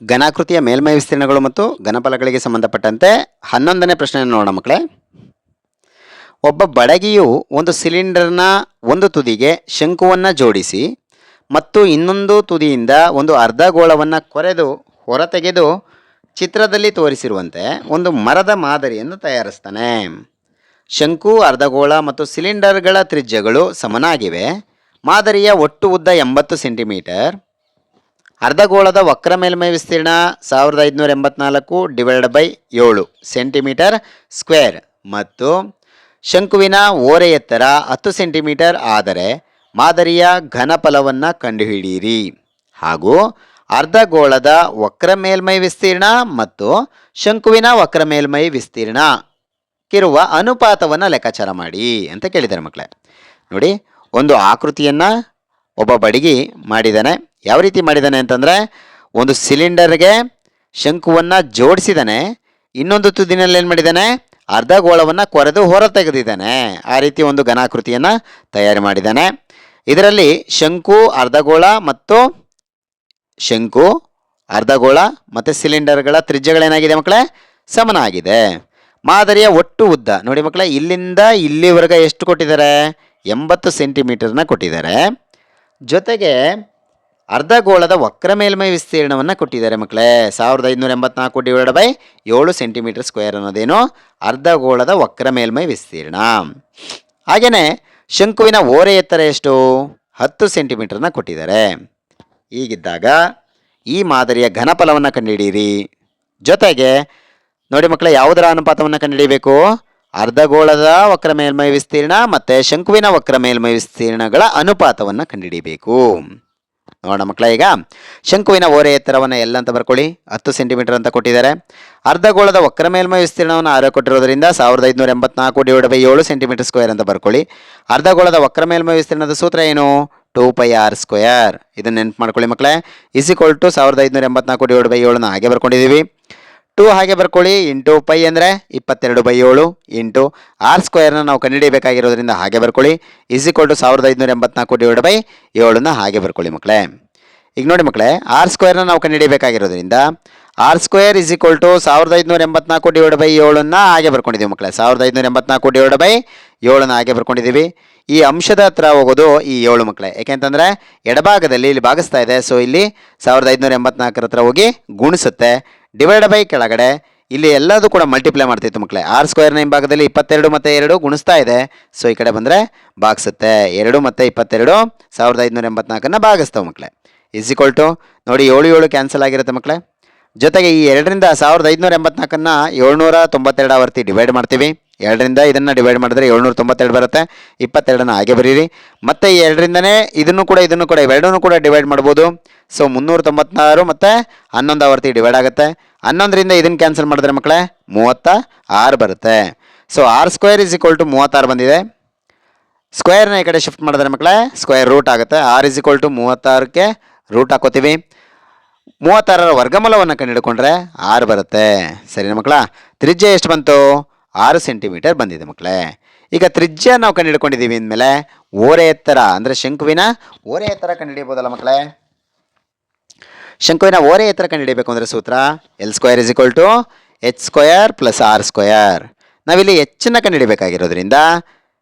ಘನಾಕೃತಿಯ ಮೇಲ್ಮೈ ವಿಸ್ತೀರ್ಣಗಳು ಮತ್ತು ಘನಫಲಗಳಿಗೆ ಸಂಬಂಧಪಟ್ಟಂತೆ 11ನೇ ಪ್ರಶ್ನೆಯನ್ನು ನೋಡೋಣ ಮಕ್ಕಳೇ. ಒಬ್ಬ ಬಡಗಿಯು ಒಂದು ಸಿಲಿಂಡರ್ನ ಒಂದು ತುದಿಗೆ ಶಂಕುವನ್ನು ಜೋಡಿಸಿ ಮತ್ತು ಇನ್ನೊಂದು ತುದಿಯಿಂದ ಒಂದು ಅರ್ಧಗೋಳವನ್ನು ಕೊರೆದು ಹೊರತೆಗೆದು ಚಿತ್ರದಲ್ಲಿ ತೋರಿಸಿರುವಂತೆ ಒಂದು ಮರದ ಮಾದರಿಯನ್ನು ತಯಾರಿಸ್ತಾನೆ. ಶಂಕು, ಅರ್ಧಗೋಳ ಮತ್ತು ಸಿಲಿಂಡರ್ಗಳ ತ್ರಿಜ್ಯಗಳು ಸಮನಾಗಿವೆ. ಮಾದರಿಯ ಒಟ್ಟು ಉದ್ದ 80 ಸೆಂಟಿಮೀಟರ್. ಅರ್ಧಗೋಳದ ವಕ್ರ ಮೇಲ್ಮೈ ವಿಸ್ತೀರ್ಣ 1584/7 ಸೆಂಟಿಮೀಟರ್ ಸ್ಕ್ವೇರ್ ಮತ್ತು ಶಂಕುವಿನ ಓರೆ ಎತ್ತರ 10 ಸೆಂಟಿಮೀಟರ್ ಆದರೆ ಮಾದರಿಯ ಘನಫಲವನ್ನು ಕಂಡುಹಿಡಿಯಿರಿ ಹಾಗೂ ಅರ್ಧಗೋಳದ ವಕ್ರ ಮೇಲ್ಮೈ ವಿಸ್ತೀರ್ಣ ಮತ್ತು ಶಂಕುವಿನ ವಕ್ರ ಮೇಲ್ಮೈ ವಿಸ್ತೀರ್ಣಕ್ಕಿರುವ ಅನುಪಾತವನ್ನು ಲೆಕ್ಕಾಚಾರ ಮಾಡಿ ಅಂತ ಕೇಳಿದ್ದಾರೆ ಮಕ್ಕಳೇ. ನೋಡಿ, ಒಂದು ಆಕೃತಿಯನ್ನು ಒಬ್ಬ ಬಡಗಿ ಮಾಡಿದ್ದಾನೆ. ಯಾವ ರೀತಿ ಮಾಡಿದ್ದಾನೆ ಅಂತಂದರೆ, ಒಂದು ಸಿಲಿಂಡರ್ಗೆ ಶಂಕುವನ್ನು ಜೋಡಿಸಿದ್ದಾನೆ, ಇನ್ನೊಂದು ತುದಿನಲ್ಲಿ ಏನು ಮಾಡಿದ್ದಾನೆ, ಅರ್ಧಗೋಳವನ್ನು ಕೊರೆದು ಹೊರ ತೆಗೆದಿದ್ದಾನೆ. ಆ ರೀತಿ ಒಂದು ಘನಾಕೃತಿಯನ್ನು ತಯಾರು ಮಾಡಿದ್ದಾನೆ. ಇದರಲ್ಲಿ ಶಂಕು, ಅರ್ಧಗೋಳ ಮತ್ತು ಸಿಲಿಂಡರ್ಗಳ ತ್ರಿಜ್ಯಗಳೇನಾಗಿದೆ ಮಕ್ಕಳೇ, ಸಮನಾಗಿದೆ. ಮಾದರಿಯ ಒಟ್ಟು ಉದ್ದ ನೋಡಿ ಮಕ್ಕಳೇ, ಇಲ್ಲಿಂದ ಇಲ್ಲಿವರೆಗೆ ಎಷ್ಟು ಕೊಟ್ಟಿದ್ದಾರೆ, 80 ಸೆಂಟಿಮೀಟರ್ನ ಕೊಟ್ಟಿದ್ದಾರೆ. ಜೊತೆಗೆ ಅರ್ಧಗೋಳದ ವಕ್ರ ಮೇಲ್ಮೈ ವಿಸ್ತೀರ್ಣವನ್ನು ಕೊಟ್ಟಿದ್ದಾರೆ ಮಕ್ಕಳೇ. 1584/7 ಸೆಂಟಿಮೀಟರ್ ಸ್ಕ್ವೇರ್ ಅನ್ನೋದೇನು ಅರ್ಧಗೋಳದ ವಕ್ರ ಮೇಲ್ಮೈ ವಿಸ್ತೀರ್ಣ. ಹಾಗೆಯೇ ಶಂಕುವಿನ ಓರೆ ಎತ್ತರ ಎಷ್ಟು, 10 ಸೆಂಟಿಮೀಟರ್ನ ಕೊಟ್ಟಿದ್ದಾರೆ. ಹೀಗಿದ್ದಾಗ ಈ ಮಾದರಿಯ ಘನಫಲವನ್ನು ಕಂಡುಹಿಡಿಯಿರಿ. ಜೊತೆಗೆ ನೋಡಿ ಮಕ್ಕಳೇ, ಯಾವುದರ ಅನುಪಾತವನ್ನು ಕಂಡುಹಿಡಿಯಬೇಕು, ಅರ್ಧಗೋಳದ ವಕ್ರ ಮೇಲ್ಮೈ ವಿಸ್ತೀರ್ಣ ಮತ್ತು ಶಂಕುವಿನ ವಕ್ರ ಮೇಲ್ಮೈ ವಿಸ್ತೀರ್ಣಗಳ ಅನುಪಾತವನ್ನು ಕಂಡುಹಿಡಿಯಬೇಕು. ನೋಡೋಣ ಮಕ್ಕಳೇ, ಈಗ ಶಂಕುವಿನ ಓರೆ ಎತ್ತರವನ್ನು ಎಲ್ಲ ಅಂತ ಬರ್ಕೊಳ್ಳಿ, 10 ಸೆಂಟಿಮೀಟರ್ ಅಂತ ಕೊಟ್ಟಿದ್ದಾರೆ. ಅರ್ಧಗೋಳದ ವಕ್ರ ಮೇಲ್ಮೈ ವಿಸ್ತೀರ್ಣವನ್ನು 6 ಕೊಟ್ಟಿರೋದ್ರಿಂದ 1584/7 ಸೆಂಟಿಮೀಟರ್ ಸ್ಕ್ವೇರ್ ಅಂತ ಬರ್ಕೊಳ್ಳಿ. ಅರ್ಧಗೋಳದ ವಕ್ರ ಮೇಲ್ಮೈ ವಿಸ್ತೀರ್ಣದ ಸೂತ್ರ ಏನು, 2πr². ಇದನ್ನು ನೆನಪು ಮಾಡ್ಕೊಳ್ಳಿ ಮಕ್ಕಳೇ. = 1584/7 ಹಾಗೆ ಬರ್ಕೊಂಡಿದ್ದೀವಿ. 2 ಹಾಗೆ ಬರ್ಕೊಳ್ಳಿ, ಇಂಟು ಪೈ ಅಂದರೆ 22/7 ಇಂಟು r² ನಾವು ಕಂಡುಹಿಡಿಯಬೇಕಾಗಿರೋದ್ರಿಂದ ಹಾಗೆ ಬರ್ಕೊಳ್ಳಿ. = 1584/7 ಹಾಗೆ ಬರ್ಕೊಳ್ಳಿ ಮಕ್ಕಳೇ. ಈಗ ನೋಡಿ ಮಕ್ಕಳೇ, r² ನಾವು ಕಂಡುಹಿಡಿಯಬೇಕಾಗಿರೋದ್ರಿಂದ r² = 1584/7 ಹಾಗೆ ಬರ್ಕೊಂಡಿದ್ದೀವಿ ಮಕ್ಕಳೇ. 1584/7 ಹಾಗೆ ಬರ್ಕೊಂಡಿದ್ದೀವಿ. ಈ ಅಂಶದ ಹತ್ರ ಹೋಗೋದು ಈ 7 ಮಕ್ಕಳೇ. ಯಾಕೆಂತಂದರೆ ಎಡಭಾಗದಲ್ಲಿ ಇಲ್ಲಿ ಭಾಗಿಸ್ತಾ ಇದೆ, ಸೊ ಇಲ್ಲಿ 1584 ಹತ್ರ ಹೋಗಿ ಗುಣಿಸುತ್ತೆ. ಡಿವೈಡ್ ಬೈ ಕೆಳಗಡೆ ಇಲ್ಲಿ ಎಲ್ಲದೂ ಕೂಡ ಮಲ್ಟಿಪ್ಲೈ ಮಾಡ್ತಿತ್ತು ಮಕ್ಕಳೇ. r² ಹಿಂಭಾಗದಲ್ಲಿ 22 ಮತ್ತು 2 ಗುಣಿಸ್ತಾ ಇದೆ, ಸೊ ಈ ಕಡೆ ಬಂದರೆ ಭಾಗಿಸುತ್ತೆ. 2 ಮತ್ತು 22 1584 ಭಾಗಿಸ್ತಾವೆ ಮಕ್ಕಳೇ. = ನೋಡಿ 7 ಕ್ಯಾನ್ಸಲ್ ಆಗಿರುತ್ತೆ ಮಕ್ಕಳೇ. ಜೊತೆಗೆ ಈ 2ರಿಂದ 1584 792 ಆವರ್ತಿ ಡಿವೈಡ್ ಮಾಡ್ತೀವಿ. 2ರಿಂದ ಇದನ್ನು ಡಿವೈಡ್ ಮಾಡಿದ್ರೆ 792 ಬರುತ್ತೆ. 22 ಹಾಗೆ ಬರೀರಿ. ಮತ್ತು ಈ 2ರಿಂದನೇ ಇದನ್ನು ಕೂಡ ಇವೆರಡೂ ಕೂಡ ಡಿವೈಡ್ ಮಾಡ್ಬೋದು. ಸೊ 396 ಮತ್ತು 11 ಆವರ್ತಿ ಡಿವೈಡ್ ಆಗುತ್ತೆ. 11ರಿಂದ ಇದನ್ನು ಕ್ಯಾನ್ಸಲ್ ಮಾಡಿದ್ರೆ ಮಕ್ಕಳೇ 36 ಬರುತ್ತೆ. ಸೊ r² = 36 ಬಂದಿದೆ. ಸ್ಕ್ವೇರ್ನ ಈ ಕಡೆ ಶಿಫ್ಟ್ ಮಾಡಿದ್ರೆ ಮಕ್ಕಳೇ ಸ್ಕ್ವೇರ್ ರೂಟ್ ಆಗುತ್ತೆ. r = 36ಕ್ಕೆ ರೂಟ್ ಹಾಕೋತೀವಿ. 36ರ ವರ್ಗಮೂಲವನ್ನು ಕಂಡುಹಿಡ್ಕೊಂಡ್ರೆ 6 ಬರುತ್ತೆ. ಸರಿನಾ ಮಕ್ಕಳ? ತ್ರಿಜ್ಯ ಎಷ್ಟು ಬಂತು, 6 ಸೆಂಟಿಮೀಟರ್ ಬಂದಿದೆ ಮಕ್ಕಳೇ. ಈಗ ತ್ರಿಜ್ಯ ನಾವು ಕಂಡುಹಿಡ್ಕೊಂಡಿದ್ದೀವಿ ಅಂದಮೇಲೆ ಓರೆ ಎತ್ತರ ಅಂದರೆ ಶಂಕುವಿನ ಓರೆ ಎತ್ತರ ಕಂಡುಹಿಡಿಯಬಹುದಲ್ಲ ಮಕ್ಕಳೇ. ಶಂಕುವಿನ ಓರೆ ಎತ್ತರ ಕಂಡುಹಿಡಿಯಬೇಕು ಅಂದರೆ ಸೂತ್ರ L² = h² + r². ನಾವಿಲ್ಲಿ ಹೆಚ್ಚನ್ನ ಕಂಡುಹಿಡಿಯಬೇಕಾಗಿರೋದ್ರಿಂದ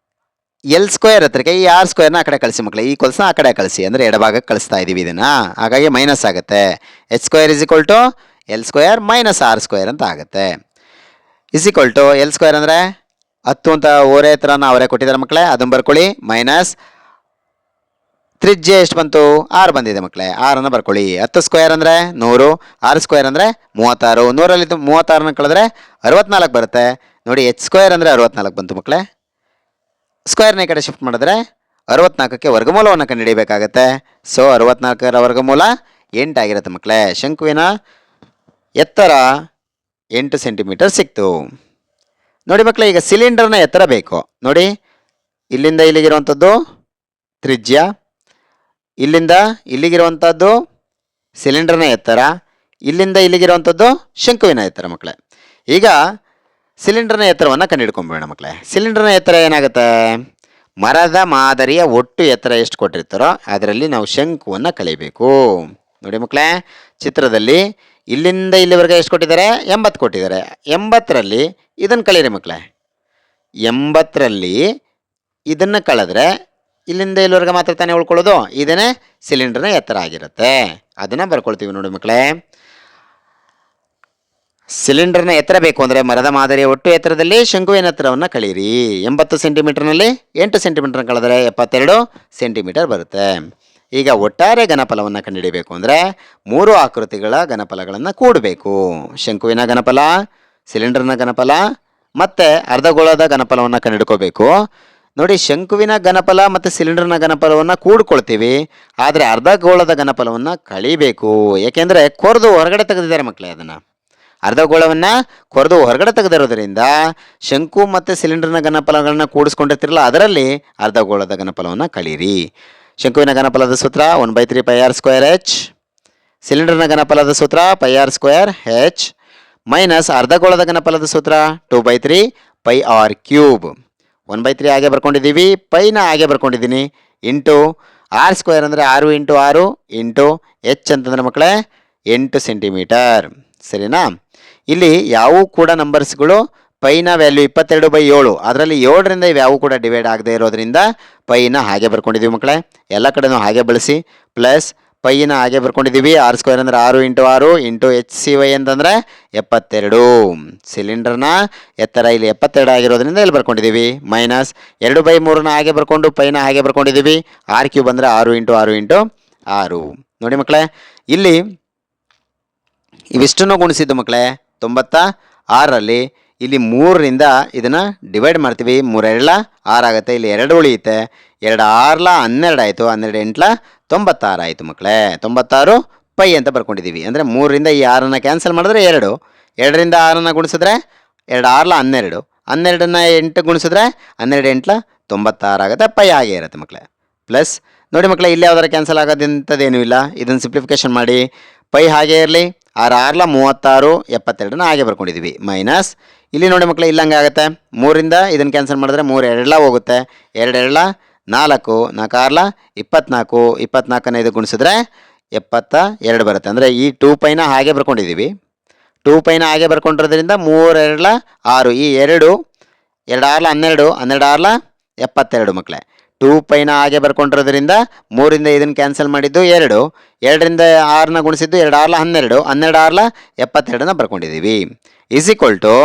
L² ಹತ್ರಕ್ಕೆ ಈ r² ಆ ಕಡೆ ಕಳಿಸಿ ಮಕ್ಕಳೇ. ಈ ಕೊಲ್ಸನ್ನ ಆ ಕಡೆ ಕಳಿಸಿ, ಅಂದರೆ ಎಡಭಾಗಕ್ಕೆ ಕಳಿಸ್ತಾ ಇದ್ದೀವಿ ಇದನ್ನು. ಹಾಗಾಗಿ ಮೈನಸ್ ಆಗುತ್ತೆ. h² = L² - r² ಅಂತ ಆಗುತ್ತೆ. L² ಅಂದರೆ 10 ಅಂತ ಓರೆ ಎತ್ತರನ ಅವರೇ ಕೊಟ್ಟಿದ್ದಾರೆ ಮಕ್ಕಳೇ, ಅದನ್ನು ಬರ್ಕೊಳ್ಳಿ. ಮೈನಸ್ ತ್ರಿಜ್ಯ ಎಷ್ಟು ಬಂತು, 6 ಬಂದಿದೆ ಮಕ್ಕಳೇ. 6ಅನ್ನು ಬರ್ಕೊಳ್ಳಿ. 10² ಅಂದರೆ 100, r² ಅಂದರೆ 36. 100ರಲ್ಲಿ 36ನ ಕಳೆದ್ರೆ 64 ಬರುತ್ತೆ. ನೋಡಿ h² ಅಂದರೆ 64 ಬಂತು ಮಕ್ಕಳೇ. ಸ್ಕ್ವೇರ್ನ ಈ ಕಡೆ ಶಿಫ್ಟ್ ಮಾಡಿದ್ರೆ 64ಕ್ಕೆ ವರ್ಗಮೂಲವನ್ನು ಕಂಡುಹಿಡಿಯಬೇಕಾಗತ್ತೆ. ಸೊ 64ರ ವರ್ಗಮೂಲ 8 ಆಗಿರುತ್ತೆ ಮಕ್ಕಳೇ. ಶಂಕುವಿನ ಎತ್ತರ 8 ಸೆಂಟಿಮೀಟರ್ ಸಿಕ್ತು. ನೋಡಿ ಮಕ್ಕಳೇ, ಈಗ ಸಿಲಿಂಡರ್ನ ಎತ್ತರ ಬೇಕು. ನೋಡಿ, ಇಲ್ಲಿಂದ ಇಲ್ಲಿಗಿರುವಂಥದ್ದು ತ್ರಿಜ್ಯ, ಇಲ್ಲಿಂದ ಇಲ್ಲಿಗಿರುವಂಥದ್ದು ಸಿಲಿಂಡರ್ನ ಎತ್ತರ, ಇಲ್ಲಿಂದ ಇಲ್ಲಿಗಿರುವಂಥದ್ದು ಶಂಕುವಿನ ಎತ್ತರ ಮಕ್ಕಳೇ. ಈಗ ಸಿಲಿಂಡರ್ನ ಎತ್ತರವನ್ನು ಕಂಡುಹಿಡ್ಕೊಂಬೇಡ ಮಕ್ಕಳೇ. ಸಿಲಿಂಡರ್ನ ಎತ್ತರ ಏನಾಗುತ್ತೆ, ಮರದ ಮಾದರಿಯ ಒಟ್ಟು ಎತ್ತರ ಎಷ್ಟು ಕೊಟ್ಟಿರ್ತಾರೋ ಅದರಲ್ಲಿ ನಾವು ಶಂಕುವನ್ನು ಕಳಿಬೇಕು. ನೋಡಿ ಮಕ್ಕಳೇ, ಚಿತ್ರದಲ್ಲಿ ಇಲ್ಲಿಂದ ಇಲ್ಲಿವರೆಗೆ ಎಷ್ಟು ಕೊಟ್ಟಿದ್ದಾರೆ? 80 ಕೊಟ್ಟಿದ್ದಾರೆ. 80ರಲ್ಲಿ ಇದನ್ನು ಕಳೀರಿ ಮಕ್ಕಳೇ. 80ರಲ್ಲಿ ಇದನ್ನು ಕಳೆದ್ರೆ ಇಲ್ಲಿಂದ ಇಲ್ಲಿವರೆಗೆ ಮಾತ್ರ ತಾನೇ ಉಳ್ಕೊಳ್ಳೋದು. ಇದನ್ನೇ ಸಿಲಿಂಡರ್ನ ಎತ್ತರ ಆಗಿರುತ್ತೆ. ಅದನ್ನು ಬರ್ಕೊಳ್ತೀವಿ ನೋಡಿ ಮಕ್ಕಳೇ. ಸಿಲಿಂಡರ್ನ ಎತ್ತರ ಬೇಕು ಅಂದರೆ ಮರದ ಮಾದರಿಯ ಒಟ್ಟು ಎತ್ತರದಲ್ಲಿ ಶಂಕುವಿನ ಎತ್ತರವನ್ನು ಕಳೀರಿ. 80 ಸೆಂಟಿಮೀಟರ್ನಲ್ಲಿ 8 ಸೆಂಟಿಮೀಟರ್ ಕಳೆದರೆ 72 ಸೆಂಟಿಮೀಟರ್ ಬರುತ್ತೆ. ಈಗ ಒಟ್ಟಾರೆ ಘನಫಲವನ್ನು ಕಂಡುಹಿಡಿಯಬೇಕು ಅಂದರೆ 3 ಆಕೃತಿಗಳ ಘನಫಲಗಳನ್ನು ಕೂಡಬೇಕು. ಶಂಕುವಿನ ಘನಫಲ, ಸಿಲಿಂಡರ್ನ ಘನಫಲ ಮತ್ತು ಅರ್ಧಗೋಳದ ಘನಫಲವನ್ನು ಕಂಡುಹಿಡ್ಕೋಬೇಕು. ನೋಡಿ, ಶಂಕುವಿನ ಘನಫಲ ಮತ್ತು ಸಿಲಿಂಡರ್ನ ಘನಫಲವನ್ನು ಕೂಡ್ಕೊಳ್ತೀವಿ, ಆದರೆ ಅರ್ಧಗೋಳದ ಘನಫಲವನ್ನು ಕಳಿಬೇಕು. ಏಕೆಂದರೆ ಕೊರೆದು ಹೊರಗಡೆ ತೆಗೆದಿದ್ದಾರೆ ಮಕ್ಕಳೇ. ಅದನ್ನು ಅರ್ಧಗೋಳವನ್ನು ಕೊರೆದು ಹೊರಗಡೆ ತೆಗೆದಿರೋದ್ರಿಂದ ಶಂಕು ಮತ್ತು ಸಿಲಿಂಡರ್ನ ಘನಫಲಗಳನ್ನ ಕೂಡಿಸ್ಕೊಂಡಿರ್ತಿರಲ್ಲ, ಅದರಲ್ಲಿ ಅರ್ಧಗೋಳದ ಘನಫಲವನ್ನು ಕಳೀರಿ. ಶಂಕುವಿನ ಘನಫಲದ ಸೂತ್ರ 1/3 πr²h, ಸಿಲಿಂಡರ್ನ ಘನಫಲದ ಸೂತ್ರ πr²h ಮೈನಸ್ ಅರ್ಧಗೋಳದ ಘನಫಲದ ಸೂತ್ರ 2/3 πr³ 1/3 ಹಾಗೆ ಬರ್ಕೊಂಡಿದ್ದೀವಿ, ಪೈನ ಹಾಗೆ ಬರ್ಕೊಂಡಿದ್ದೀನಿ, ಇಂಟು r² ಅಂದರೆ 6 × 6 ಇಂಟು h ಅಂತಂದರೆ ಮಕ್ಕಳೇ 8 ಸೆಂಟಿಮೀಟರ್. ಸರಿನಾ? ಇಲ್ಲಿ ಯಾವೂ ಕೂಡ ನಂಬರ್ಸ್ಗಳು ಪೈನ ವ್ಯಾಲ್ಯೂ 22/7, ಅದರಲ್ಲಿ 7ರಿಂದ ಇವ್ಯಾವೂ ಕೂಡ ಡಿವೈಡ್ ಆಗದೆ ಇರೋದ್ರಿಂದ ಪೈನ ಹಾಗೆ ಬರ್ಕೊಂಡಿದ್ದೀವಿ ಮಕ್ಕಳೇ. ಎಲ್ಲ ಕಡೆನೂ ಹಾಗೆ ಬಳಸಿ. ಪ್ಲಸ್ ಪೈನ ಹಾಗೆ ಬರ್ಕೊಂಡಿದ್ದೀವಿ, r² ಅಂದರೆ 6 × 6 ಇಂಟು HCy ಅಂತಂದರೆ 72. ಸಿಲಿಂಡರ್ನ ಎತ್ತರ ಇಲ್ಲಿ 72 ಆಗಿರೋದ್ರಿಂದ ಇಲ್ಲಿ ಬರ್ಕೊಂಡಿದ್ದೀವಿ. ಮೈನಸ್ 2/3ನ ಹಾಗೆ ಬರ್ಕೊಂಡು ಪೈನ ಹಾಗೆ ಬರ್ಕೊಂಡಿದ್ದೀವಿ, r³ ಅಂದರೆ 6 × 6 ಇಂಟು 6. ನೋಡಿ ಮಕ್ಕಳೇ, ಇಲ್ಲಿ ಇವಿಷ್ಟನ್ನು ಗುಣಿಸಿದ್ದು ಮಕ್ಕಳೇ 96ರಲ್ಲಿ ಇಲ್ಲಿ 3ರಿಂದ ಇದನ್ನು ಡಿವೈಡ್ ಮಾಡ್ತೀವಿ. 3 2 6 ಆಗುತ್ತೆ, ಇಲ್ಲಿ 2 ಉಳಿಯುತ್ತೆ. 2 6 12 ಆಯಿತು, 12 8 96 ಆಯಿತು ಮಕ್ಕಳೇ. 96 ಪೈ ಅಂತ ಬರ್ಕೊಂಡಿದ್ದೀವಿ. ಅಂದರೆ 3ರಿಂದ ಈ 6ನ್ನು ಕ್ಯಾನ್ಸಲ್ ಮಾಡಿದ್ರೆ 2, 2ರಿಂದ 6ನ್ನು ಗುಣಿಸಿದ್ರೆ 2 6 12, 12ನ್ನ 8 ಗುಣಿಸಿದ್ರೆ 12 8 96 ಆಗುತ್ತೆ. ಪೈ ಹಾಗೆ ಇರುತ್ತೆ ಮಕ್ಕಳೇ. ಪ್ಲಸ್ ನೋಡಿ ಮಕ್ಕಳೇ, ಇಲ್ಲಿ ಯಾವ್ದಾರು ಕ್ಯಾನ್ಸಲ್ ಆಗೋದಂಥದ್ದೇನೂ ಇಲ್ಲ. ಇದನ್ನು ಸಿಂಪ್ಲಿಫಿಕೇಷನ್ ಮಾಡಿ, ಪೈ ಹಾಗೆ ಇರಲಿ, 6 6 36 72ನ ಹಾಗೆ ಬರ್ಕೊಂಡಿದ್ದೀವಿ. ಮೈನಸ್ ಇಲ್ಲಿ ನೋಡಿ ಮಕ್ಕಳೇ, ಇಲ್ಲಂಗೆ ಆಗುತ್ತೆ. 3ರಿಂದ ಇದನ್ನು ಕ್ಯಾನ್ಸಲ್ ಮಾಡಿದ್ರೆ 3 2 ಹೋಗುತ್ತೆ, 2 2 4, 4 6 24, 24ನ ಇದು ಗುಣಿಸಿದ್ರೆ 72 ಬರುತ್ತೆ. ಅಂದರೆ ಈ 2 ಪೈನ ಹಾಗೆ ಬರ್ಕೊಂಡಿದ್ದೀವಿ. 2 ಪೈನ ಹಾಗೆ ಬರ್ಕೊಂಡಿರೋದ್ರಿಂದ 3 2 6, ಈ 2 2 6 12, 12 6 72 ಮಕ್ಕಳೇ. 2 ಪೈನ ಹಾಗೆ ಬರ್ಕೊಂಡಿರೋದ್ರಿಂದ 3ರಿಂದ ಇದನ್ನು ಕ್ಯಾನ್ಸಲ್ ಮಾಡಿದ್ದು 2, 2ರಿಂದ 6ನ ಗುಣಿಸಿದ್ದು 2 6 12, 12 6 72ನ ಬರ್ಕೊಂಡಿದ್ದೀವಿ. Is equal to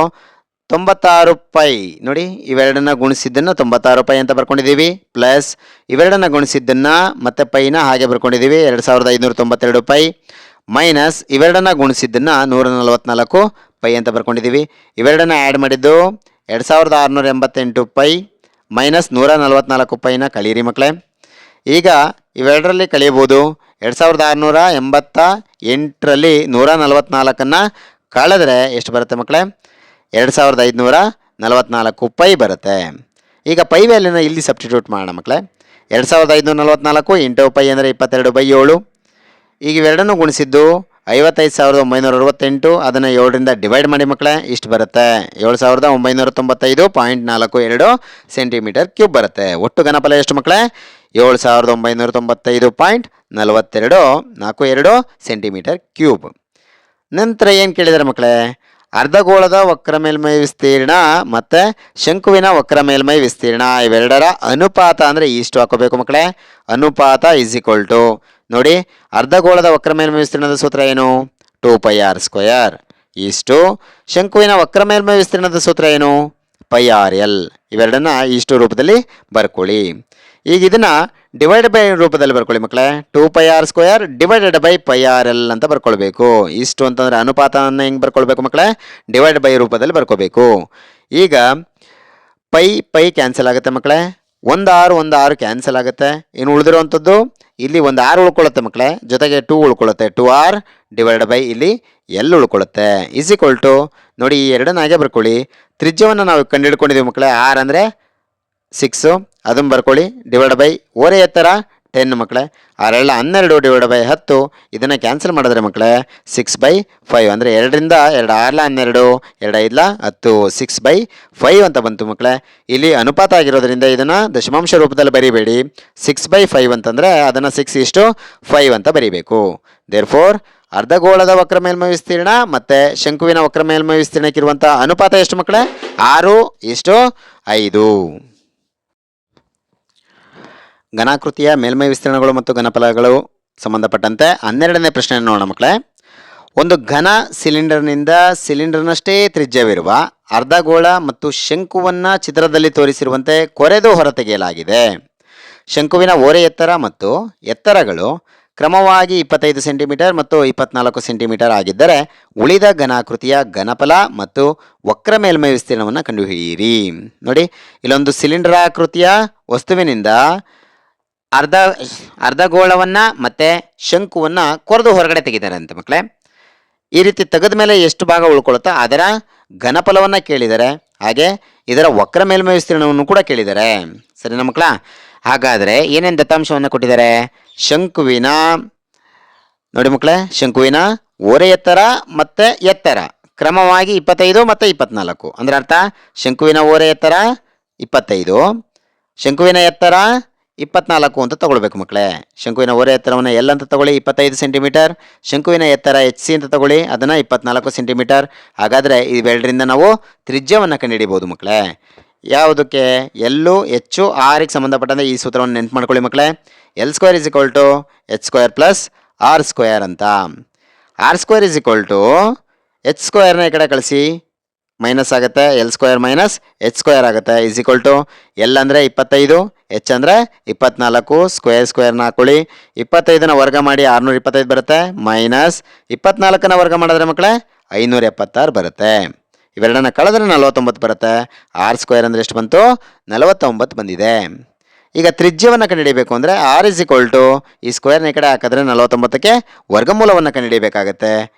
96 pi. ನೋಡಿ, ಇವೆರಡನ್ನ ಗುಣಿಸಿದ್ದನ್ನು 96 ಪೈ ಅಂತ ಬರ್ಕೊಂಡಿದ್ದೀವಿ. ಪ್ಲಸ್ ಇವೆರಡನ್ನ ಗುಣಿಸಿದ್ದನ್ನು ಮತ್ತು ಪೈನ ಹಾಗೆ ಬರ್ಕೊಂಡಿದ್ದೀವಿ, 2592 ಪೈ. ಮೈನಸ್ ಇವೆರಡನ್ನ ಗುಣಿಸಿದ್ದನ್ನು 144 ಪೈ ಅಂತ ಬರ್ಕೊಂಡಿದ್ದೀವಿ. ಇವೆರಡನ್ನ ಆ್ಯಡ್ ಮಾಡಿದ್ದು 2688 ಪೈ ಮೈನಸ್ 144 ಪೈನ ಕಳೀರಿ ಮಕ್ಕಳೇ. ಈಗ ಇವೆರಡರಲ್ಲಿ ಕಳಿಯಬಹುದು. 2688ರಲ್ಲಿ 144ನ್ನು ಕಳೆದ್ರೆ ಎಷ್ಟು ಬರುತ್ತೆ ಮಕ್ಕಳೇ? 2544 ಪೈ ಬರುತ್ತೆ. ಈಗ ಪೈ ವ್ಯಾಲ್ಯೂನ ಇಲ್ಲಿ ಸಬ್ಸ್ಟಿಟ್ಯೂಟ್ ಮಾಡೋಣ ಮಕ್ಕಳೇ. 2544 ಇಂಟು ಪೈ ಅಂದರೆ 22/7. ಈಗ ಇವೆರಡನ್ನೂ ಗುಣಿಸಿದ್ದು 55,968, ಅದನ್ನು 7ರಿಂದ ಡಿವೈಡ್ ಮಾಡಿ ಮಕ್ಕಳೇ, ಇಷ್ಟು ಬರುತ್ತೆ. 7,995.42 ಸೆಂಟಿಮೀಟರ್ ಕ್ಯೂಬ್ ಬರುತ್ತೆ. ಒಟ್ಟು ಘನಫಲ ಎಷ್ಟು ಮಕ್ಕಳೇ? 7,995.42 ಸೆಂಟಿಮೀಟರ್ ಕ್ಯೂಬ್. ನಂತರ ಏನು ಕೇಳಿದ್ದಾರೆ ಮಕ್ಕಳೇ? ಅರ್ಧಗೋಳದ ವಕ್ರ ಮೇಲ್ಮೈ ವಿಸ್ತೀರ್ಣ ಮತ್ತು ಶಂಕುವಿನ ವಕ್ರ ಮೇಲ್ಮೈ ವಿಸ್ತೀರ್ಣ ಇವೆರಡರ ಅನುಪಾತ ಅಂದರೆ ಇಷ್ಟು ಹಾಕೋಬೇಕು ಮಕ್ಕಳೇ. ಅನುಪಾತ ಈಸ್ ಈಕ್ವಲ್ ಟು, ನೋಡಿ, ಅರ್ಧಗೋಳದ ವಕ್ರ ಮೇಲ್ಮೈ ವಿಸ್ತೀರ್ಣದ ಸೂತ್ರ ಏನು? 2πr². ಇಷ್ಟು ಶಂಕುವಿನ ವಕ್ರ ಮೇಲ್ಮೈ ವಿಸ್ತೀರ್ಣದ ಸೂತ್ರ ಏನು? πrl. ಇವೆರಡನ್ನ ಇಷ್ಟು ರೂಪದಲ್ಲಿ ಬರ್ಕೊಳ್ಳಿ. ಈಗ ಇದನ್ನು ಡಿವೈಡ್ ಬೈ ರೂಪದಲ್ಲಿ ಬರ್ಕೊಳ್ಳಿ ಮಕ್ಕಳೇ. 2πr² ಡಿವೈಡೆಡ್ ಬೈ πrl ಅಂತ ಬರ್ಕೊಳ್ಬೇಕು. ಇಷ್ಟು ಅಂತಂದರೆ ಅನುಪಾತವನ್ನು ಹೆಂಗೆ ಬರ್ಕೊಳ್ಬೇಕು ಮಕ್ಕಳೇ? ಡಿವೈಡ್ ಬೈ ರೂಪದಲ್ಲಿ ಬರ್ಕೋಬೇಕು. ಈಗ ಪೈ ಕ್ಯಾನ್ಸಲ್ ಆಗುತ್ತೆ ಮಕ್ಕಳೇ. 1 6 ಕ್ಯಾನ್ಸಲ್ ಆಗುತ್ತೆ. ಇನ್ನು ಉಳಿದಿರುವಂಥದ್ದು ಇಲ್ಲಿ 1 6 ಉಳ್ಕೊಳ್ಳುತ್ತೆ ಮಕ್ಕಳೇ, ಜೊತೆಗೆ 2 ಉಳ್ಕೊಳ್ಳುತ್ತೆ. 2r ಡಿವೈಡ್ ಬೈ ಇಲ್ಲಿ ಎಲ್ ಉಳ್ಕೊಳ್ಳುತ್ತೆ. ಈಸ್ ಈಕ್ವಲ್ ಟು, ನೋಡಿ, ಈ ಎರಡನ್ನ ಹಾಗೆ ಬರ್ಕೊಳ್ಳಿ. ತ್ರಿಜ್ಯವನ್ನು ನಾವು ಕಂಡುಹಿಡ್ಕೊಂಡಿದ್ದೀವಿ ಮಕ್ಕಳೇ. r ಅಂದರೆ 6, ಅದನ್ನು ಬರ್ಕೊಳ್ಳಿ. ಡಿವೈಡ್ ಬೈ ಓರೆ ಎತ್ತರ 10 ಮಕ್ಕಳೇ. 6 12 ಡಿವೈಡ್ ಬೈ 10, ಇದನ್ನು ಕ್ಯಾನ್ಸಲ್ ಮಾಡಿದ್ರೆ ಮಕ್ಕಳೇ 6/5 ಅಂದರೆ 2ರಿಂದ 2 6 12, 2 5 10, 6/5 ಅಂತ ಬಂತು ಮಕ್ಕಳೇ. ಇಲ್ಲಿ ಅನುಪಾತ ಆಗಿರೋದ್ರಿಂದ ಇದನ್ನು ದಶಮಾಂಶ ರೂಪದಲ್ಲಿ ಬರೀಬೇಡಿ. 6/5 ಅಂತಂದರೆ ಅದನ್ನು 6:5 ಅಂತ ಬರೀಬೇಕು. ದೇರ್ಫೋರ್ ಅರ್ಧಗೋಳದ ವಕ್ರ ಮೇಲ್ಮೈ ವಿಸ್ತೀರ್ಣ ಮತ್ತು ಶಂಕುವಿನ ವಕ್ರ ಮೇಲ್ಮೈ ವಿಸ್ತೀರ್ಣಕ್ಕಿರುವಂಥ ಅನುಪಾತ ಎಷ್ಟು ಮಕ್ಕಳೇ? 6:5. ಘನಾಕೃತಿಯ ಮೇಲ್ಮೈ ವಿಸ್ತೀರ್ಣಗಳು ಮತ್ತು ಘನಫಲಗಳು ಸಂಬಂಧಪಟ್ಟಂತೆ 12ನೇ ಪ್ರಶ್ನೆಯನ್ನು ನೋಡೋಣ ಮಕ್ಕಳೇ. ಒಂದು ಘನ ಸಿಲಿಂಡರ್ನಷ್ಟೇ ತ್ರಿಜ್ಯವಿರುವ ಅರ್ಧಗೋಳ ಮತ್ತು ಶಂಕುವನ್ನು ಚಿತ್ರದಲ್ಲಿ ತೋರಿಸಿರುವಂತೆ ಕೊರೆದು ಹೊರತೆಗೆಯಲಾಗಿದೆ. ಶಂಕುವಿನ ಓರೆ ಎತ್ತರ ಮತ್ತು ಎತ್ತರಗಳು ಕ್ರಮವಾಗಿ 25 ಸೆಂಟಿಮೀಟರ್ ಮತ್ತು 24 ಸೆಂಟಿಮೀಟರ್ ಆಗಿದ್ದರೆ ಉಳಿದ ಘನಾಕೃತಿಯ ಘನಫಲ ಮತ್ತು ವಕ್ರ ಮೇಲ್ಮೈ ವಿಸ್ತೀರ್ಣವನ್ನು ಕಂಡುಹಿಡಿಯಿರಿ. ನೋಡಿ, ಇಲ್ಲೊಂದು ಸಿಲಿಂಡರ್ ಆಕೃತಿಯ ವಸ್ತುವಿನಿಂದ ಅರ್ಧಗೋಳವನ್ನು ಮತ್ತು ಶಂಕುವನ್ನು ಕೊರೆದು ಹೊರಗಡೆ ತೆಗಿತಾರೆ ಅಂತ ಮಕ್ಕಳೇ. ಈ ರೀತಿ ತೆಗೆದ ಮೇಲೆ ಎಷ್ಟು ಭಾಗ ಉಳ್ಕೊಳುತ್ತೋ ಅದರ ಘನಫಲವನ್ನು ಕೇಳಿದ್ದಾರೆ, ಹಾಗೆ ಇದರ ವಕ್ರ ಮೇಲ್ಮೈ ವಿಸ್ತೀರ್ಣವನ್ನು ಕೂಡ ಕೇಳಿದ್ದಾರೆ. ಸರಿನಾ ಮಕ್ಕಳ? ಹಾಗಾದರೆ ಏನೇನು ದತ್ತಾಂಶವನ್ನು ಕೊಟ್ಟಿದ್ದಾರೆ? ಶಂಕುವಿನ ನೋಡಿ ಮಕ್ಕಳೇ, ಶಂಕುವಿನ ಓರೆ ಎತ್ತರ ಮತ್ತು ಎತ್ತರ ಕ್ರಮವಾಗಿ 25 ಮತ್ತು 24. ಅಂದರೆ ಅರ್ಥ ಶಂಕುವಿನ ಓರೆ ಎತ್ತರ 25, ಶಂಕುವಿನ ಎತ್ತರ 24 ಅಂತ ತಗೊಳ್ಬೇಕು ಮಕ್ಕಳೇ. ಶಂಕುವಿನ ಓರೆ ಎತ್ತರವನ್ನು ಎಲ್ ಅಂತ ತಗೊಳ್ಳಿ 25 ಸೆಂಟಿಮೀಟರ್, ಶಂಕುವಿನ ಎತ್ತರ ಎಚ್ ಸಿ ಅಂತ ತಗೊಳ್ಳಿ ಅದನ್ನು 24 ಸೆಂಟಿಮೀಟರ್. ಹಾಗಾದರೆ ಇವೆರಡರಿಂದ ನಾವು ತ್ರಿಜ್ಯವನ್ನು ಕಂಡುಹಿಡಿಬೋದು ಮಕ್ಕಳೇ. ಯಾವುದಕ್ಕೆ? ಎಲ್ಲು ಹೆಚ್ಚು ಆರಿಗೆ ಸಂಬಂಧಪಟ್ಟಂತೆ ಈ ಸೂತ್ರವನ್ನು ನೆನ್ಪು ಮಾಡ್ಕೊಳ್ಳಿ ಮಕ್ಕಳೇ. L² = h² + r² ಅಂತ. r² h² ಈ ಕಡೆ ಕಳಿಸಿ ಮೈನಸ್ ಆಗುತ್ತೆ, L² - h² ಆಗುತ್ತೆ. L ಅಂದರೆ 25, h ಅಂದರೆ 24, ಸ್ಕ್ವೇರ್ನ ಹಾಕೊಳ್ಳಿ. 25ನ ವರ್ಗ ಮಾಡಿ 625 ಬರುತ್ತೆ, ಮೈನಸ್ 24ನ ವರ್ಗ ಮಾಡಿದ್ರೆ ಮಕ್ಕಳೇ 576 ಬರುತ್ತೆ. ಇವೆರಡನ್ನ ಕಳೆದ್ರೆ 49 ಬರುತ್ತೆ. r² ಅಂದರೆ ಎಷ್ಟು ಬಂತು? 49 ಬಂದಿದೆ. ಈಗ ತ್ರಿಜ್ಯವನ್ನು ಕಂಡುಹಿಡಿಯಬೇಕು ಅಂದರೆ r ಈ ಸ್ಕ್ವೇರ್ನ ಈ ಕಡೆ ಹಾಕಿದ್ರೆ 49ಕ್ಕೆ ವರ್ಗಮೂಲವನ್ನು ಕಂಡುಹಿಡಿಯಬೇಕಾಗತ್ತೆ,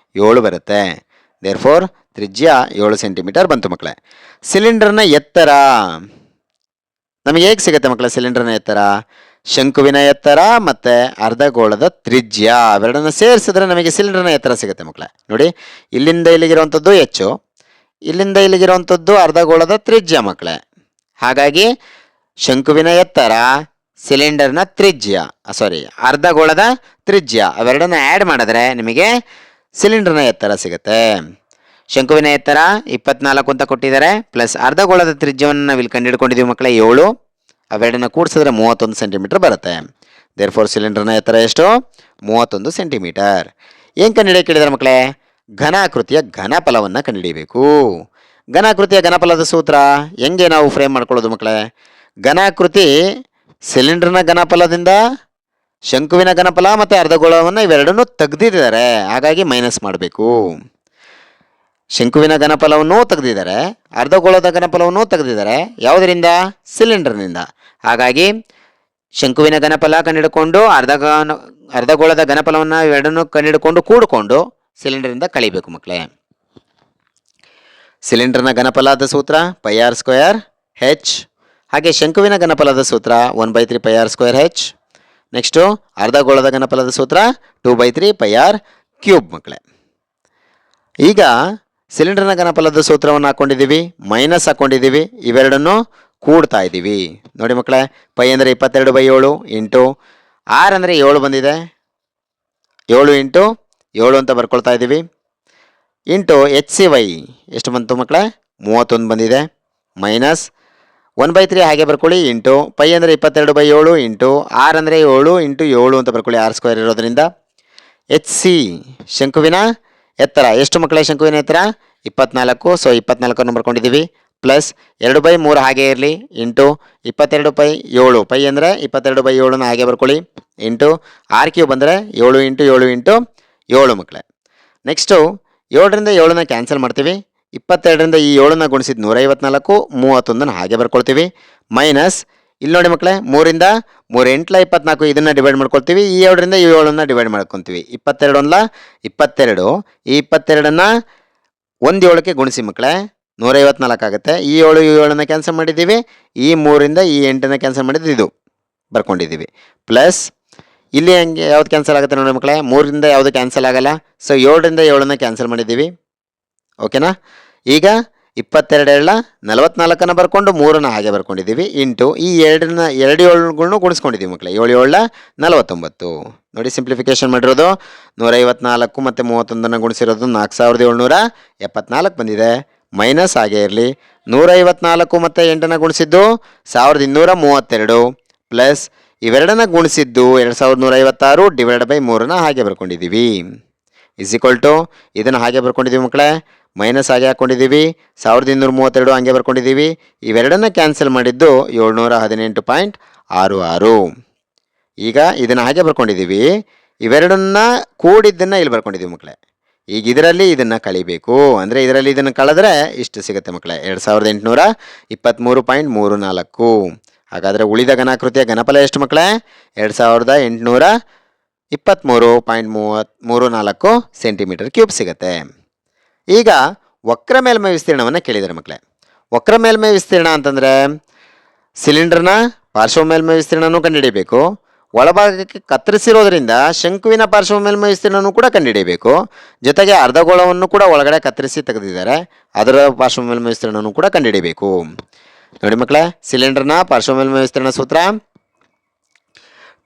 7 ಬರುತ್ತೆ. ದೇರ್ಫೋರ್ ತ್ರಿಜ್ಯ 7 ಸೆಂಟಿಮೀಟರ್ ಬಂತು ಮಕ್ಕಳೇ. ಸಿಲಿಂಡರ್ನ ಎತ್ತರ ನಮಗೆ ಹೇಗೆ ಸಿಗುತ್ತೆ ಮಕ್ಕಳೇ? ಸಿಲಿಂಡರ್ನ ಎತ್ತರ ಶಂಕುವಿನ ಎತ್ತರ ಮತ್ತು ಅರ್ಧಗೋಳದ ತ್ರಿಜ್ಯ ಅವೆರಡನ್ನು ಸೇರಿಸಿದ್ರೆ ನಮಗೆ ಸಿಲಿಂಡರ್ನ ಎತ್ತರ ಸಿಗುತ್ತೆ ಮಕ್ಕಳೇ. ನೋಡಿ, ಇಲ್ಲಿಂದ ಇಲ್ಲಿಗಿರುವಂಥದ್ದು ಹೆಚ್ಚು, ಇಲ್ಲಿಂದ ಇಲ್ಲಿಗಿರುವಂಥದ್ದು ಅರ್ಧಗೋಳದ ತ್ರಿಜ್ಯ ಮಕ್ಕಳೇ. ಹಾಗಾಗಿ ಶಂಕುವಿನ ಎತ್ತರ, ಸಿಲಿಂಡರ್ನ ತ್ರಿಜ್ಯ, ಅರ್ಧಗೋಳದ ತ್ರಿಜ್ಯ ಅವೆರಡನ್ನ ಆ್ಯಡ್ ಮಾಡಿದ್ರೆ ನಿಮಗೆ ಸಿಲಿಂಡರ್ನ ಎತ್ತರ ಸಿಗುತ್ತೆ. ಶಂಕುವಿನ ಎತ್ತರ 24 ಅಂತ ಕೊಟ್ಟಿದ್ದಾರೆ, ಪ್ಲಸ್ ಅರ್ಧಗೋಳದ ತ್ರಿಜ್ಯವನ್ನು ನಾವು ಇಲ್ಲಿ ಕಂಡುಹಿಡ್ಕೊಂಡಿದ್ದೀವಿ ಮಕ್ಕಳೇ 7, ಅವೆರಡನ್ನ ಕೂಡಿಸಿದ್ರೆ 31 ಸೆಂಟಿಮೀಟರ್ ಬರುತ್ತೆ. ದೇರ್ಫೋರ್ ಸಿಲಿಂಡರ್ನ ಎತ್ತರ ಎಷ್ಟು? 31 ಸೆಂಟಿಮೀಟರ್. ಏನು ಕಂಡುಹಿಡಿಯಕ್ಕೆ ಹೇಳಿದ್ದಾರೆ ಮಕ್ಕಳೇ? ಘನಾಕೃತಿಯ ಘನಫಲವನ್ನು ಕಂಡುಹಿಡಿಯಬೇಕು. ಘನಾಕೃತಿಯ ಘನಫಲದ ಸೂತ್ರ ಹೆಂಗೆ ನಾವು ಫ್ರೇಮ್ ಮಾಡ್ಕೊಳ್ಳೋದು ಮಕ್ಕಳೇ? ಘನಾಕೃತಿ ಸಿಲಿಂಡರ್ನ ಘನಫಲದಿಂದ ಶಂಕುವಿನ ಘನಫಲ ಮತ್ತು ಅರ್ಧಗೋಳವನ್ನು ಇವೆರಡನ್ನೂ ತೆಗೆದಿದ್ದಾರೆ, ಹಾಗಾಗಿ ಮೈನಸ್ ಮಾಡಬೇಕು. ಶಂಕುವಿನ ಘನಫಲವನ್ನೂ ತೆಗೆದಿದ್ದಾರೆ, ಅರ್ಧಗೋಳದ ಘನಫಲವನ್ನೂ ತೆಗೆದಿದ್ದಾರೆ. ಯಾವುದರಿಂದ? ಸಿಲಿಂಡರ್ನಿಂದ. ಹಾಗಾಗಿ ಶಂಕುವಿನ ಘನಫಲ ಕಂಡುಹಿಡ್ಕೊಂಡು ಅರ್ಧಗೋಳದ ಘನಫಲವನ್ನು ಇವೆರಡನ್ನೂ ಕಂಡುಹಿಡ್ಕೊಂಡು ಕೂಡಿಕೊಂಡು ಸಿಲಿಂಡರಿಂದ ಕಳಿಬೇಕು ಮಕ್ಕಳೇ. ಸಿಲಿಂಡರ್ನ ಘನಫಲದ ಸೂತ್ರ πr² h, ಹಾಗೆ ಶಂಕುವಿನ ಘನಫಲದ ಸೂತ್ರ 1/3 πr² h. ನೆಕ್ಸ್ಟು ಅರ್ಧಗೋಳದ ಘನಫಲದ ಸೂತ್ರ 2/3 πr³ ಮಕ್ಕಳೇ. ಈಗ ಸಿಲಿಂಡರ್ನ ಘನಫಲದ ಸೂತ್ರವನ್ನು ಹಾಕ್ಕೊಂಡಿದ್ದೀವಿ, ಮೈನಸ್ ಹಾಕ್ಕೊಂಡಿದ್ದೀವಿ, ಇವೆರಡನ್ನು ಕೂಡ್ತಾ ಇದ್ದೀವಿ. ನೋಡಿ ಮಕ್ಕಳೇ, ಪೈ ಅಂದರೆ 22/7 ಇಂಟು ಆರ್ ಅಂದರೆ 7 ಬಂದಿದೆ, 7 ಇಂಟು 7 ಅಂತ ಬರ್ಕೊಳ್ತಾ ಇದ್ದೀವಿ, ಇಂಟು HCy ಎಷ್ಟು ಬಂತು ಮಕ್ಕಳೇ? 31 ಬಂದಿದೆ, ಮೈನಸ್ 1/3 ಹಾಗೆ ಬರ್ಕೊಳ್ಳಿ, ಇಂಟು ಪೈ ಅಂದರೆ 22/7 ಇಂಟು ಆರ್ ಅಂದರೆ 7 ಇಂಟು 7 ಅಂತ ಬರ್ಕೊಳ್ಳಿ, r² ಇರೋದ್ರಿಂದ. HC ಶಂಕುವಿನ ಎತ್ತರ ಎಷ್ಟು ಮಕ್ಕಳೇ? ಶಂಕುವಿನ ಎತ್ತರ 24, ಸೊ 24 ಬರ್ಕೊಂಡಿದ್ದೀವಿ, ಪ್ಲಸ್ 2/3 ಹಾಗೆ ಇರಲಿ, ಇಂಟು 22/7, ಪೈ ಅಂದರೆ 22/7 ಹಾಗೆ ಬರ್ಕೊಳ್ಳಿ, ಇಂಟು r³ ಅಂದರೆ 7 ಇಂಟು 7 ಇಂಟು 7 ಮಕ್ಕಳೇ. ನೆಕ್ಸ್ಟು 7ರಿಂದ 7ನ ಕ್ಯಾನ್ಸಲ್ ಮಾಡ್ತೀವಿ, 22ರಿಂದ ಈ 7ನ ಗುಣಿಸಿದ 154, 31 ಹಾಗೆ ಬರ್ಕೊಳ್ತೀವಿ, ಮೈನಸ್ ಇಲ್ಲಿ ನೋಡಿ ಮಕ್ಕಳೇ 3ರಿಂದ 3 8 24 ಇದನ್ನು ಡಿವೈಡ್ ಮಾಡ್ಕೊಳ್ತೀವಿ, ಈ 7ರಿಂದ ಈ 7ನ ಡಿವೈಡ್ ಮಾಡ್ಕೊತೀವಿ, 22 1 22, ಈ 22ನ್ನು 1 7ಕ್ಕೆ ಗುಣಿಸಿ ಮಕ್ಕಳೇ 154 ಆಗುತ್ತೆ. ಈ 7 ಈ 7ನ ಕ್ಯಾನ್ಸಲ್ ಮಾಡಿದ್ದೀವಿ, ಈ 3ರಿಂದ ಈ 8ನ ಕ್ಯಾನ್ಸಲ್ ಮಾಡಿದ್ದು ಇದು ಬರ್ಕೊಂಡಿದ್ದೀವಿ, ಪ್ಲಸ್ ಇಲ್ಲಿ ಹಂಗೆ ಯಾವ್ದು ಕ್ಯಾನ್ಸಲ್ ಆಗುತ್ತೆ ನೋಡಿ ಮಕ್ಕಳೇ, 3ರಿಂದ ಯಾವುದು ಕ್ಯಾನ್ಸಲ್ ಆಗಲ್ಲ, ಸೊ 7ರಿಂದ 7ನ ಕ್ಯಾನ್ಸಲ್ ಮಾಡಿದ್ದೀವಿ. ಓಕೆನಾ? ಈಗ 22 ಎಳ್ಳ 44 ಬರ್ಕೊಂಡು 3 ಹಾಗೆ ಬರ್ಕೊಂಡಿದ್ದೀವಿ ಇಂಟು ಈ ಎರಡು ಏಳುಗಳನ್ನು ಗುಣಿಸ್ಕೊಂಡಿದ್ದೀವಿ ಮಕ್ಕಳೇ. 7 7 49. ನೋಡಿ ಸಿಂಪ್ಲಿಫಿಕೇಶನ್ ಮಾಡಿರೋದು 154 ಮತ್ತು 31 ಗುಣಿಸಿರೋದು 4774 ಬಂದಿದೆ. ಮೈನಸ್ ಹಾಗೆ ಇರಲಿ. 154 ಮತ್ತು 8 ಗುಣಿಸಿದ್ದು 1232 ಪ್ಲಸ್ ಇವೆರಡನ್ನ ಗುಣಿಸಿದ್ದು 2156 ಡಿವೈಡ್ ಬೈ 3 ಹಾಗೆ ಬರ್ಕೊಂಡಿದ್ದೀವಿ. ಇಸ್ ಈಕ್ವಲ್ ಟು ಇದನ್ನು ಹಾಗೆ ಬರ್ಕೊಂಡಿದ್ದೀವಿ ಮಕ್ಕಳೇ. ಮೈನಸ್ ಹಾಗೆ ಹಾಕ್ಕೊಂಡಿದ್ದೀವಿ. 1232 ಹಂಗೆ ಬರ್ಕೊಂಡಿದ್ದೀವಿ. ಇವೆರಡನ್ನ ಕ್ಯಾನ್ಸಲ್ ಮಾಡಿದ್ದು 718.66. ಈಗ ಇದನ್ನು ಹಾಗೆ ಬರ್ಕೊಂಡಿದ್ದೀವಿ. ಇವೆರಡನ್ನ ಕೂಡಿದ್ದನ್ನು ಇಲ್ಲಿ ಬರ್ಕೊಂಡಿದ್ದೀವಿ ಮಕ್ಕಳೇ. ಈಗ ಇದರಲ್ಲಿ ಇದನ್ನು ಕಳಿಬೇಕು ಅಂದರೆ ಇದರಲ್ಲಿ ಇದನ್ನು ಕಳೆದ್ರೆ ಇಷ್ಟು ಸಿಗುತ್ತೆ ಮಕ್ಕಳೇ, 2823.34. ಹಾಗಾದರೆ ಉಳಿದ ಘನಾಕೃತಿಯ ಘನಫಲ ಎಷ್ಟು ಮಕ್ಕಳೇ? 2823.34 ಸೆಂಟಿಮೀಟರ್ ಕ್ಯೂಬ್ ಸಿಗುತ್ತೆ. ಈಗ ವಕ್ರ ಮೇಲ್ಮೈ ವಿಸ್ತೀರ್ಣವನ್ನು ಕೇಳಿದ್ದಾರೆ ಮಕ್ಕಳೇ. ವಕ್ರ ಮೇಲ್ಮೈ ವಿಸ್ತೀರ್ಣ ಅಂತಂದರೆ ಸಿಲಿಂಡರ್ನ ಪಾರ್ಶ್ವ ಮೇಲ್ಮೈ ವಿಸ್ತೀರ್ಣನೂ ಕಂಡುಹಿಡಿಯಬೇಕು, ಒಳಭಾಗಕ್ಕೆ ಕತ್ತರಿಸಿರೋದ್ರಿಂದ ಶಂಕುವಿನ ಪಾರ್ಶ್ವ ಮೇಲ್ಮೈ ವಿಸ್ತೀರ್ಣನೂ ಕೂಡ ಕಂಡುಹಿಡಿಯಬೇಕು, ಜೊತೆಗೆ ಅರ್ಧಗೋಳವನ್ನು ಕೂಡ ಒಳಗಡೆ ಕತ್ತರಿಸಿ ತೆಗೆದಿದ್ದಾರೆ, ಅದರ ಪಾರ್ಶ್ವ ಮೇಲ್ಮೈ ವಿಸ್ತೀರ್ಣನೂ ಕೂಡ ಕಂಡುಹಿಡಿಯಬೇಕು. ನೋಡಿ ಮಕ್ಕಳೇ, ಸಿಲಿಂಡರ್ನ ಪಾರ್ಶ್ವ ಮೇಲ್ಮೈ ವಿಸ್ತೀರ್ಣ ಸೂತ್ರ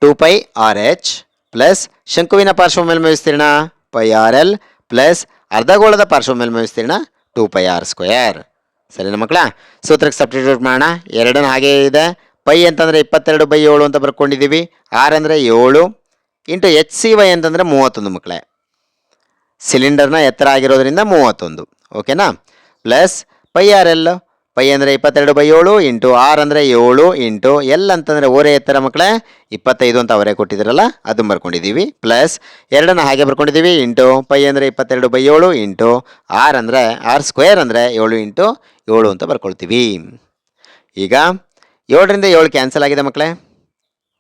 2πRh ಪ್ಲಸ್ ಶಂಕುವಿನ ಪಾರ್ಶ್ವ ಮೇಲ್ಮೈ ವಿಸ್ತೀರ್ಣ πRL ಪ್ಲಸ್ ಅರ್ಧಗೋಳದ ಪಾರ್ಶ್ವ ಮೇಲ್ಮೈ ವಿಸ್ತೀರ್ಣ 2πr². ಸರಿನಾ ಮಕ್ಕಳ? ಸೂತ್ರಕ್ಕೆ ಸಬ್ಸ್ಟಿಟ್ಯೂಟ್ ಮಾಡೋಣ. ಎರಡನ್ನು ಹಾಗೇ ಇದೆ. ಪೈ ಅಂತಂದರೆ 22/7 ಅಂತ ಬರ್ಕೊಂಡಿದ್ದೀವಿ. ಆರ್ ಅಂದರೆ 7 ಇಂಟು HCY ಅಂತಂದರೆ 31 ಮಕ್ಕಳೇ. ಸಿಲಿಂಡರ್ನ ಎತ್ತರ ಆಗಿರೋದ್ರಿಂದ 31, ಓಕೆನಾ? ಪ್ಲಸ್ πRL, ಪೈ ಅಂದರೆ 22/7 ಇಂಟು ಆರ್ ಅಂದರೆ 7 ಇಂಟು ಎಲ್ ಅಂತಂದರೆ ಓರೆ ಎತ್ತರ ಮಕ್ಕಳೇ 25 ಅಂತ ಅವರೇ ಕೊಟ್ಟಿದ್ದೀರಲ್ಲ ಅದನ್ನು ಬರ್ಕೊಂಡಿದ್ದೀವಿ. ಪ್ಲಸ್ ಎರಡನ್ನು ಹಾಗೆ ಬರ್ಕೊಂಡಿದ್ದೀವಿ ಇಂಟು ಪೈ ಅಂದರೆ 22/7 ಇಂಟು ಆರ್ ಅಂದರೆ R² ಅಂದರೆ 7 ಇಂಟು 7 ಅಂತ ಬರ್ಕೊಳ್ತೀವಿ. ಈಗ 7ರಿಂದ 7 ಕ್ಯಾನ್ಸಲ್ ಆಗಿದೆ ಮಕ್ಕಳೇ,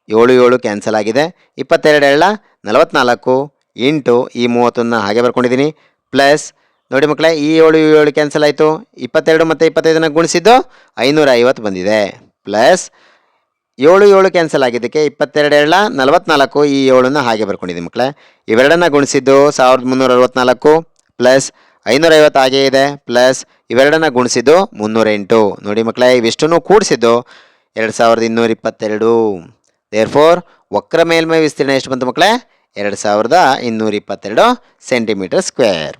7 7 ಕ್ಯಾನ್ಸಲ್ ಆಗಿದೆ. 22 ಎಳ್ಳ 44 ಇಂಟು ಈ 30ನ್ನ ಹಾಗೆ ಬರ್ಕೊಂಡಿದ್ದೀನಿ. ಪ್ಲಸ್ ನೋಡಿ ಮಕ್ಕಳೇ, ಈ 7 7 ಕ್ಯಾನ್ಸಲ್ ಆಯಿತು. 22 ಮತ್ತು 25ನ ಗುಣಿಸಿದ್ದು 550 ಬಂದಿದೆ. ಪ್ಲಸ್ 7 7 ಕ್ಯಾನ್ಸಲ್ ಆಗಿದ್ದಕ್ಕೆ 22 ಎಳ್ಳ 44 ಈ 7ನ್ನ ಹಾಗೆ ಬರ್ಕೊಂಡಿದ್ದೀನಿ ಮಕ್ಕಳೇ. ಇವೆರಡನ್ನ ಗುಣಿಸಿದ್ದು 1364 ಪ್ಲಸ್ 550 ಹಾಗೇ ಇದೆ. ಪ್ಲಸ್ ಇವೆರಡನ್ನ ಗುಣಿಸಿದ್ದು 308. ನೋಡಿ ಮಕ್ಕಳೇ, ಇವಿಷ್ಟನ್ನು ಕೂಡಿಸಿದ್ದು 2222. ದೇರ್ಫೋರ್ ವಕ್ರ ಮೇಲ್ಮೈ ವಿಸ್ತೀರ್ಣ ಎಷ್ಟು ಬಂತು ಮಕ್ಕಳೇ? 2222 ಸೆಂಟಿಮೀಟರ್ ಸ್ಕ್ವೇರ್.